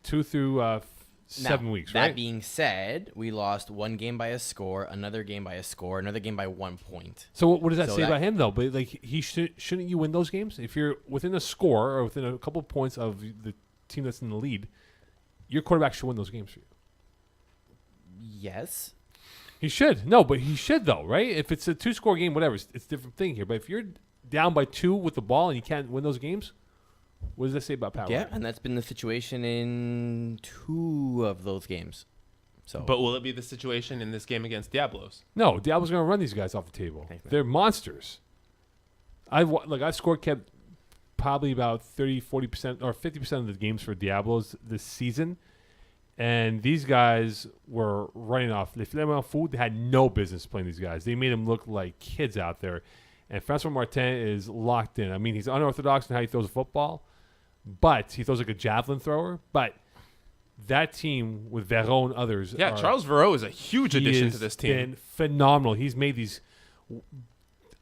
2 through 7 weeks, right? That being said, we lost 1 game by a score, another game by a score, another game by 1 point. So what does that say about him, though? But like, shouldn't you win those games if you're within a score or within a couple of points of the team that's in the lead? Your quarterback should win those games for you. Yes. He should. No, but he should though, right? If it's a 2-score game, whatever, it's a different thing here. But if you're down by 2 with the ball and you can't win those games, what does that say about Pat Yeah, Riot? and that's been the situation in 2 of those games. So, But will it be the situation in this game against Diablos? No, Diablo's going to run these guys off the table. Thanks, man. They're monsters. I've scored kept probably about 30, 40% or 50% of the games for Diablos this season. And these guys were running off. Les Flamands Food, they had no business playing these guys. They made them look like kids out there. And Francois Martin is locked in. I mean, he's unorthodox in how he throws a football, but he throws like a javelin thrower. But that team with Veron and others. Yeah, Charles Verreau is a huge addition to this team. He's been phenomenal. He's made these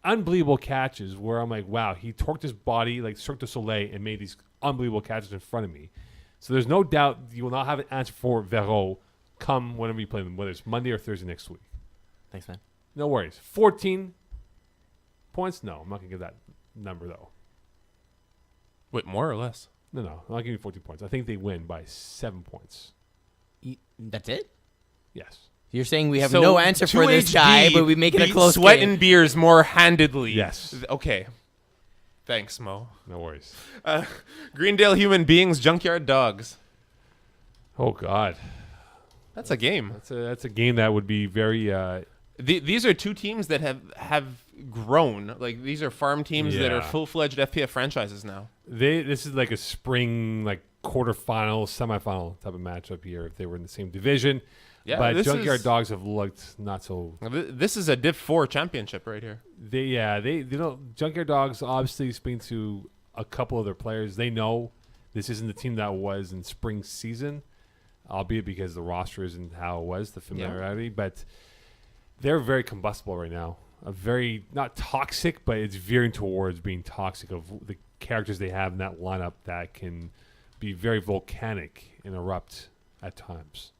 unbelievable catches where I'm like, wow, he torqued his body like Cirque du Soleil and made these unbelievable catches in front of me. So there's no doubt you will not have an answer for Verreau come whenever you play them, whether it's Monday or Thursday next week. Thanks, man. No worries. 14 points? No, I'm not going to give that number, though. Wait, more or less? No, I'm not going to give you 14 points. I think they win by 7 points. That's it? Yes. You're saying we have no answer for this guy, but we make it a close Sweat game. and beers more handedly. Yes. Okay. Thanks, Mo. No worries. Greendale human beings, Junkyard dogs. Oh, God. That's a game. That's a game that would be very... These are two teams that have grown. Like, these are farm teams that are full-fledged FPF franchises now. This is like a spring, like, quarterfinal, semifinal type of matchup here if they were in the same division. Yeah, but Junkyard dogs have looked not so... This is a Div 4 championship right here. Junkyard dogs obviously speaking to a couple of their players. They know this isn't the team that was in spring season, albeit because the roster isn't how it was, the familiarity. Yeah. But they're very combustible right now. A very, not toxic, but it's veering towards being toxic of the characters they have in that lineup that can be very volcanic and erupt at times.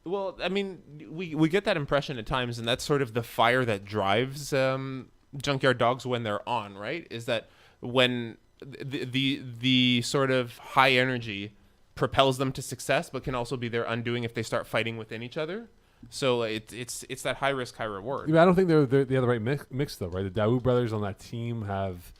Well, I mean, we get that impression at times, and that's sort of the fire that drives Junkyard dogs when they're on, right? Is that when the sort of high energy propels them to success, but can also be their undoing if they start fighting within each other. So it's that high risk, high reward. Yeah, I don't think they have the right mix though, right? The Daou brothers on that team have.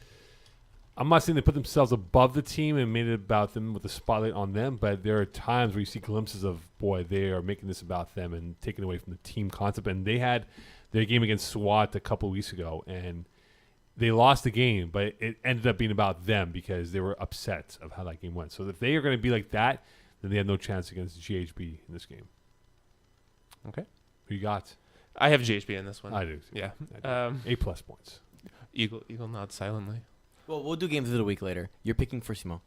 I'm not saying they put themselves above the team and made it about them with the spotlight on them, but there are times where you see glimpses of, boy, they are making this about them and taking away from the team concept. And they had their game against SWAT a couple of weeks ago, and they lost the game, but it ended up being about them because they were upset of how that game went. So if they are going to be like that, then they have no chance against GHB in this game. Okay. Who you got? I have GHB in this one. I do. Yeah. A+ points. Eagle nods silently. Well, we'll do games of the week later. You're picking for Simo.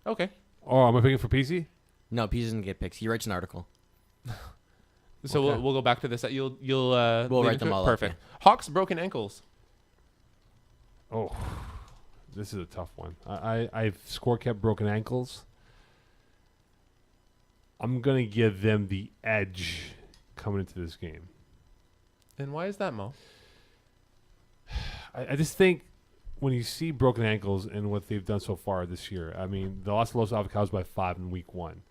Okay. Oh, am I picking for PC? No, PC doesn't get picks. He writes an article. So Okay. we'll go back to this. We'll write them all up, Perfect. Hawks broken ankles. Oh, this is a tough one. I've score kept broken ankles. I'm going to give them the edge coming into this game. And why is that, Mo? I just think when you see broken ankles and what they've done so far this year, I mean, they lost to Los Avocados by 5 in week 1.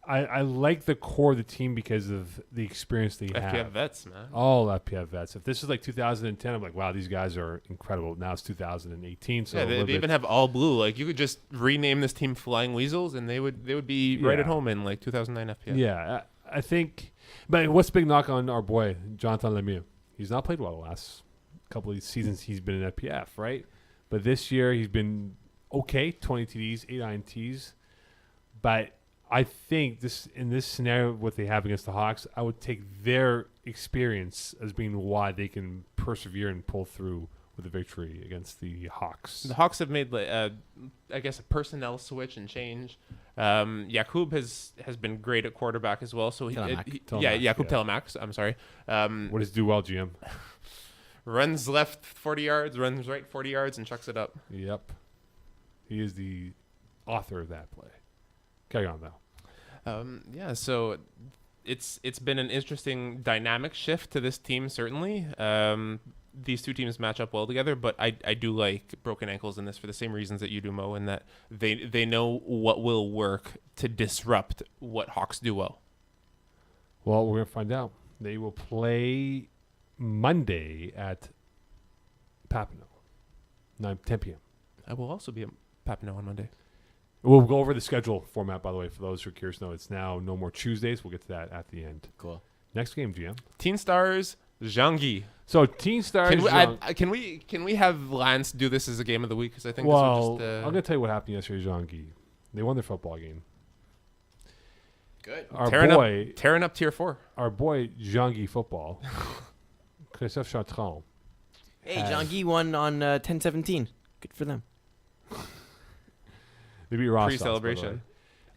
I like the core of the team because of the experience they have. FPF vets, man. All FPF vets. If this is like 2010, I'm like, wow, these guys are incredible. Now it's 2018, so yeah, they even have all blue. Like, you could just rename this team Flying Weasels, and they would be right at home in like 2009 FPF. Yeah, I think. But what's the big knock on our boy Jonathan Lemieux? He's not played well the last couple of seasons he's been in FPF, right? But this year he's been okay, 20 TDs, 8 INTs. But I think in this scenario, what they have against the Hawks, I would take their experience as being why they can persevere and pull through with a victory against the Hawks. The Hawks have made, I guess, a personnel switch and change. Jakub has been great at quarterback as well. So Jakub Telemac. I'm sorry. What does do well, GM? Runs left 40 yards, runs right 40 yards, and chucks it up. Yep. He is the author of that play. Carry on, though. So it's been an interesting dynamic shift to this team, certainly. These two teams match up well together, but I do like broken ankles in this for the same reasons that you do, Mo, in that they know what will work to disrupt what Hawks do well. Well, we're going to find out. They will play Monday at Papineau, 10 p.m. I will also be at Papineau on Monday. We'll go over the schedule format, by the way, for those who are curious to know. It's now no more Tuesdays. We'll get to that at the end. Cool. Next game, GM. Teen Stars, Zhangyi. So Teen Stars. Can we have Lance do this as a game of the week? Because I think this will just. I'm going to tell you what happened yesterday, Zhangyi. They won their football game. Good. Tearing up tier 4. Our boy Zhangyi football. Christophe Chartrand. Hey, Zhangyi won on 10-17. Good for them. They beat Ross. Pre-celebration.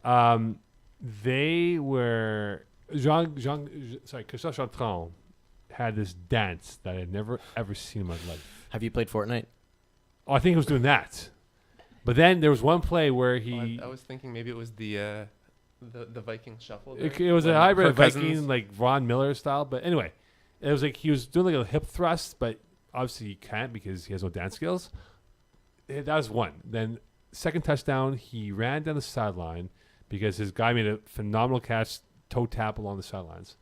They were Christophe Chartrand had this dance that I'd never ever seen in my life. Have you played Fortnite? Oh, I think he was doing that. But then there was one play where he. I was thinking maybe it was the Viking shuffle. It was a hybrid of Viking, like Von Miller style. But anyway, it was like he was doing like a hip thrust, but obviously he can't because he has no dance skills. That was one. Then second touchdown, he ran down the sideline because his guy made a phenomenal catch, toe tap along the sidelines.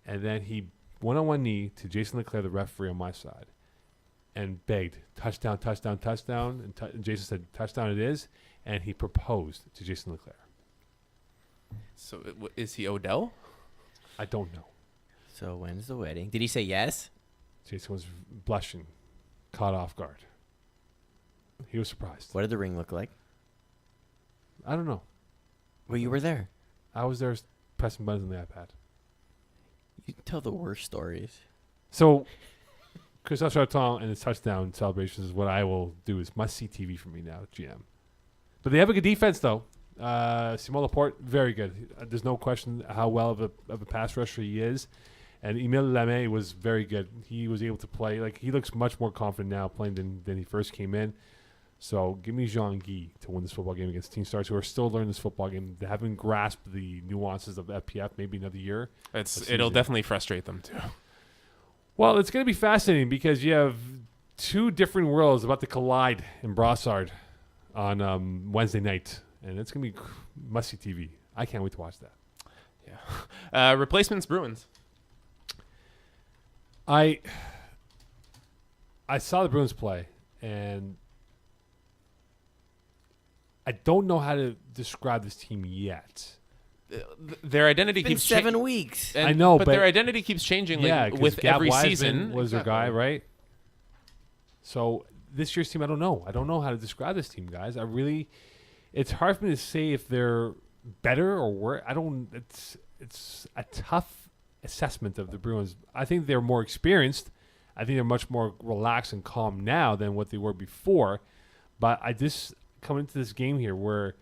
And then he went on one knee to Jason Leclerc, the referee on my side, and begged, touchdown, touchdown, touchdown. And Jason said, touchdown it is. And he proposed to Jason Leclerc. So is he Odell? I don't know. So when's the wedding? Did he say yes? Jason was blushing, caught off guard. He was surprised. What did the ring look like? I don't know. Well, you were there. I was there pressing buttons on the iPad. You tell the worst stories. So, Christophe Chartrand and his touchdown celebrations is what I will do. Is must-see TV for me now, GM. But they have a good defense, though. Simon Laporte, very good. There's no question how well of a pass rusher he is. And Emile Lamé was very good. He was able to play. Like, he looks much more confident now playing than he first came in. So give me Jean-Guy to win this football game against Team Stars, who are still learning this football game. They haven't grasped the nuances of FPF. Maybe another year. It'll definitely frustrate them too. Well, it's going to be fascinating because you have two different worlds about to collide in Brossard on Wednesday night, and it's going to be must-see TV. I can't wait to watch that. Yeah. Replacements Bruins. I saw the Bruins play, and I don't know how to describe this team yet. Their identity keeps 7 weeks. I know, but their identity keeps changing with Gab every Wiseman season. Was their guy, right? So this year's team, I don't know. I don't know how to describe this team, guys. It's hard for me to say if they're better or worse. It's a tough assessment of the Bruins. I think they're more experienced. I think they're much more relaxed and calm now than what they were before. But I just come into this game here where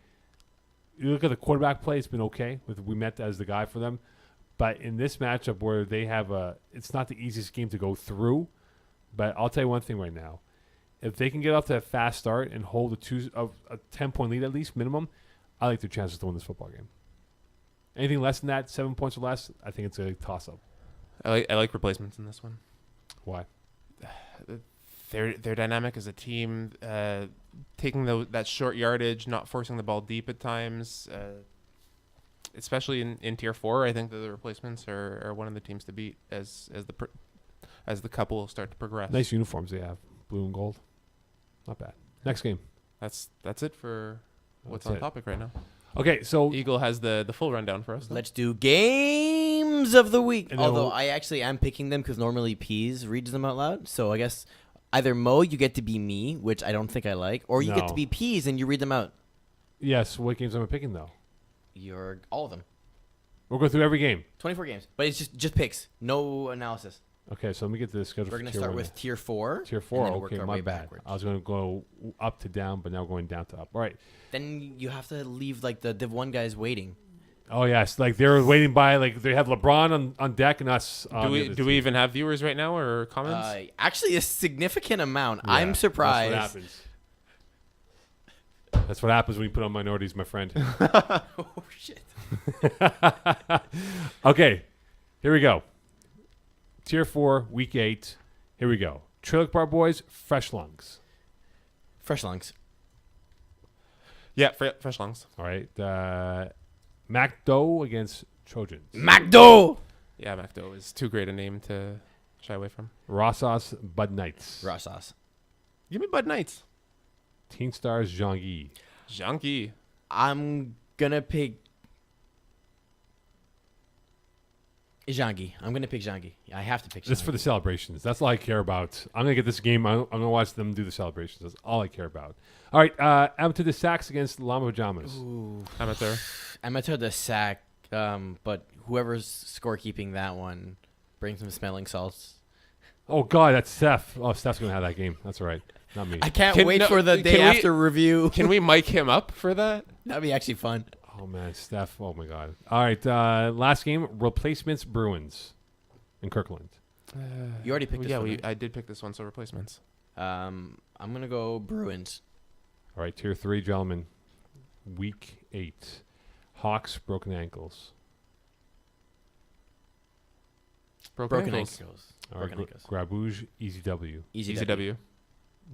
you look at the quarterback play, it's been okay. We met as the guy for them. But in this matchup where they have it's not the easiest game to go through. But I'll tell you one thing right now. If they can get off to a fast start and hold a 10-point lead at least, minimum, I like their chances to win this football game. Anything less than that, 7 points or less, I think it's a toss-up. I like replacements in this one. Why? Their dynamic as a team, taking that short yardage, not forcing the ball deep at times, especially in Tier 4. I think that the replacements are one of the teams to beat as the couple start to progress. Nice uniforms they have, blue and gold. Not bad. Next game. That's it for what's on topic right now. Okay, so Eagle has the full rundown for us. Let's do games of the week. And Although I actually am picking them because normally Peas reads them out loud. So I guess either Moe, you get to be me, which I don't think I like, or you get to be Peas and you read them out. Yes, what games am I picking though? You're all of them. We'll go through every game. 24 games, but it's just picks, no analysis. Okay, so let me get to the schedule. We're going to start with Tier 4. Tier 4, and then okay, work our my way bad. backwards. I was going to go up to down, but now we're going down to up. All right. Then you have to leave like the Div 1 guys waiting. Oh, yes. Like they're waiting by, like they have LeBron on deck and us. Do we even have viewers right now or comments? Actually, a significant amount. Yeah, I'm surprised. That's what happens. That's what happens when you put on minorities, my friend. Oh, shit. Okay, here we go. Tier 4, Week 8. Here we go. Trailer Bar Boys, Fresh Lungs. Fresh Lungs. Yeah, Fresh Lungs. All right. MacDo against Trojans. MacDo! Yeah, MacDo is too great a name to shy away from. Rossas, Bud Knights. Raw sauce. Give me Bud Knights. Teen Stars, Jean-Guy. Junky. I'm going to pick Jean-Guy. I'm going to pick Jean-Guy. I have to pick Jean-Guy. This is for the celebrations. That's all I care about. I'm going to get this game. I'm going to watch them do the celebrations. That's all I care about. All right. Amateur the Sacks against Llama Pyjamas. Ooh. Amateur the sack, but whoever's scorekeeping that one, bring some smelling salts. Oh, God. That's Steph. Oh, Steph's going to have that game. That's all right. Not me. I can't wait for the day after review. Can we mic him up for that? That'd be actually fun. Oh, man. Steph. Oh, my God. All right. Last game, replacements Bruins in Kirkland. You already picked this one. Yeah, I did pick this one, so replacements. I'm going to go Bruins. All right. Tier 3, gentlemen. Week 8. Hawks, broken ankles. Broken ankles. All right. Broken ankles. Grabouge, Easy W. Easy W.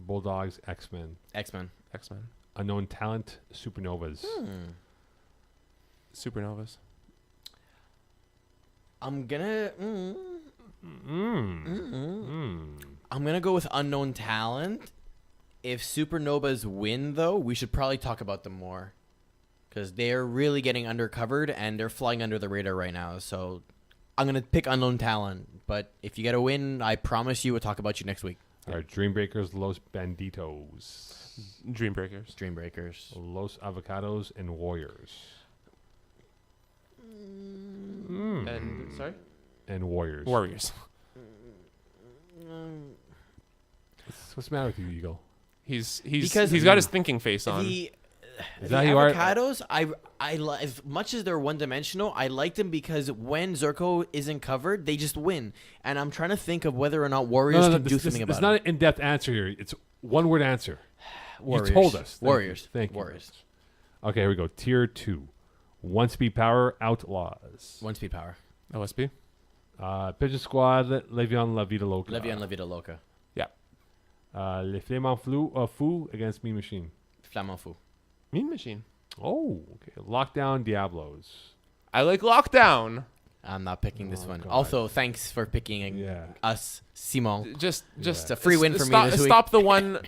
Bulldogs, X-Men. X-Men. Unknown talent, Supernovas. Supernovas. I'm gonna I'm gonna go with unknown talent. If Supernovas win, though, we should probably talk about them more, because they're really getting undercovered and they're flying under the radar right now. So I'm gonna pick unknown talent. But if you get a win, I promise you we'll talk about you next week. All right. Dreambreakers, Los Banditos. Dreambreakers. Los Avocados, and Warriors. And sorry. And Warriors. What's the matter with you, Eagle? He's got his thinking face on. The that who you are? Avocados, as much as they're one-dimensional, I like them because when Zerko isn't covered, they just win. And I'm trying to think of whether or not Warriors can do something about it. It's not an in-depth answer here. It's one-word answer. Warriors. You told us. Warriors. Thank you. Warriors. Okay, here we go. Tier 2. 1-speed power, Outlaws. 1-speed power. OSP. Pigeon Squad, Levion La Vida Loca. Levion La Vida Loca. Yeah. Les Flamands Fou against Mean Machine. Flamand Fou. Mean Machine. Oh, okay. Lockdown, Diablos. I like Lockdown. I'm not picking this one. God. Also, thanks for picking us, Simon. Just It's a free win for me this week. Stop the one.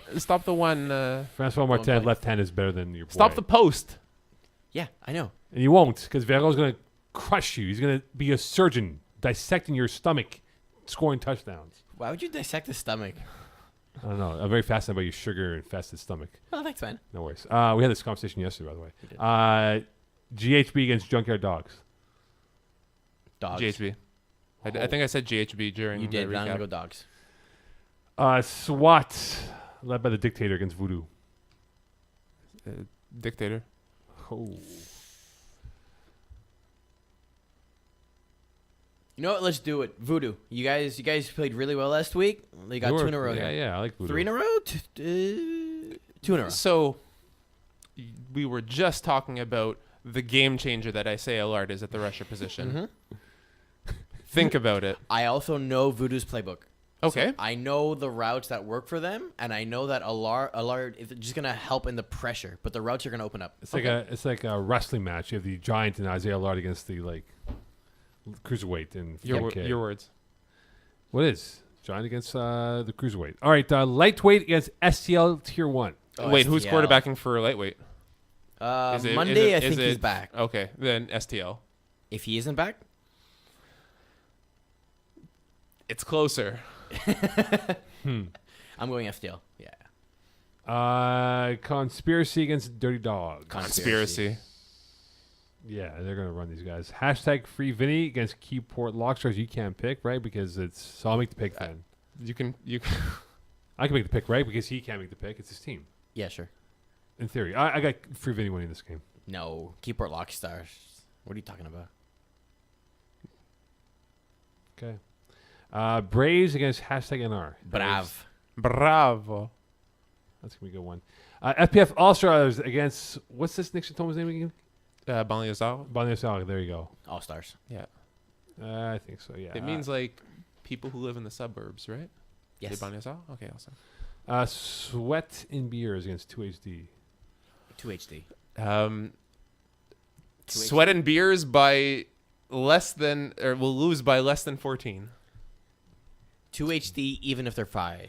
Francois Martin, left hand is better than your boy. Stop the post. Yeah, I know. And you won't, because Vero's going to crush you. He's going to be a surgeon, dissecting your stomach, scoring touchdowns. Why would you dissect the stomach? I don't know. I'm very fascinated by your sugar-infested stomach. Oh, that's fine. No worries. We had this conversation yesterday, by the way. GHB against Junkyard Dogs. Dogs. GHB. I think I said GHB during You did, the but I'm recap. going to go dogs. SWAT, led by the Dictator against Voodoo. Dictator. Oh. You know what? Let's do it. Voodoo. You guys played really well last week. They got 2 in a row. Yeah, I like Voodoo. 3 in a row? 2 in a row. So, we were just talking about the game changer that Isaiah Allard is at the rusher position. Think about it. I also know Voodoo's playbook. Okay. So I know the routes that work for them, and I know that Allard is just going to help in the pressure, but the routes are going to open up. It's like a wrestling match. You have the Giant and Isaiah Allard against the cruiserweight and your words. What is Giant against the cruiserweight? All right, lightweight against STL Tier 1. Wait, who's quarterbacking for lightweight? Monday, I think he's back. Okay, then STL. If he isn't back? It's closer. I'm going FTL. Yeah. Conspiracy against Dirty Dog. Conspiracy. Yeah, they're going to run these guys. Hashtag Free Vinny against Keyport Lockstars. You can't pick, right? Because so I'll make the pick then. You can. I can make the pick, right? Because he can't make the pick. It's his team. Yeah, sure. In theory. I got Free Vinny winning this game. No. Keyport Lockstars. What are you talking about? Okay. Braves against hashtag NR. Bravo. That's going to be a good one. FPF All-Stars against, what's this Nick Thomas name again? Banlieusards. Banlieusards, there you go. All-Stars. Yeah. I think so, yeah. It means like people who live in the suburbs, right? Yes. Banlieusards? Okay, awesome. Sweat in Beers against 2HD. 2HD. Sweat and Beers by less than, or will lose by less than 14. 2HD even if they're 5.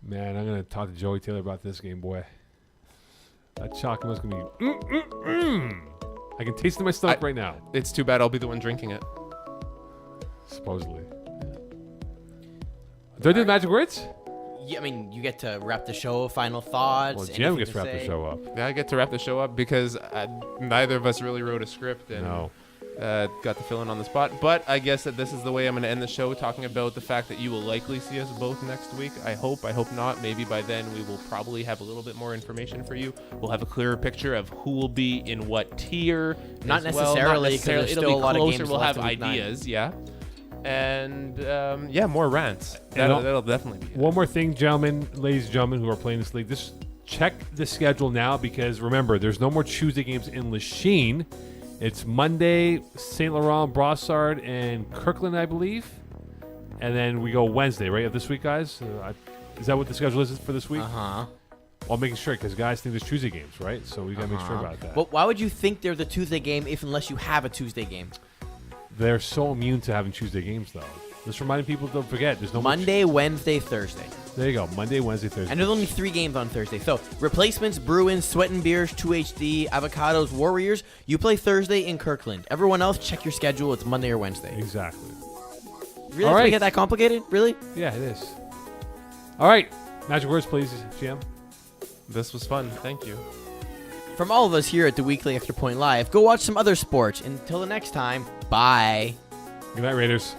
Man, I'm going to talk to Joey Taylor about this game, boy. That chocolate is going to be... I can taste it in my stomach right now. It's too bad I'll be the one drinking it. Supposedly. Do I do the magic words? Yeah, I mean, you get to wrap the show, final thoughts. Well, Jim gets to wrap the show up. Yeah, I get to wrap the show up because neither of us really wrote a script. And No. got to fill in on the spot. But I guess that this is the way I'm going to end the show, talking about the fact that you will likely see us both next week. I hope not. Maybe by then we will probably have a little bit more information for you. We'll have a clearer picture of who will be in what tier. Not necessarily, because there's it'll still be a lot of closer. games We'll left have in week 9. ideas, yeah. And more rants. That'll definitely be. One more thing, ladies and gentlemen who are playing this league, just check the schedule now, because remember, there's no more Tuesday games in Lachine. It's Monday, St. Laurent, Brossard, and Kirkland, I believe. And then we go Wednesday, right, of this week, guys? Is that what the schedule is for this week? Uh-huh. Well, I'm making sure, because guys think there's Tuesday games, right? So we got to make sure about that. But why would you think they're the Tuesday game unless you have a Tuesday game? They're so immune to having Tuesday games, though. Just reminding people, don't forget, there's no Monday, Wednesday, Thursday. There you go, Monday, Wednesday, Thursday. And there's only 3 games on Thursday. So, replacements, Bruins, Sweat and Beers, 2HD, Avocados, Warriors. You play Thursday in Kirkland. Everyone else, check your schedule. It's Monday or Wednesday. Exactly. Really? All Have to right. get that complicated? Really? Yeah, it is. All right. Magic words, please, GM. This was fun. Thank you. From all of us here at the Weekly Extra Point Live, go watch some other sports. Until the next time, bye. Good night, Raiders.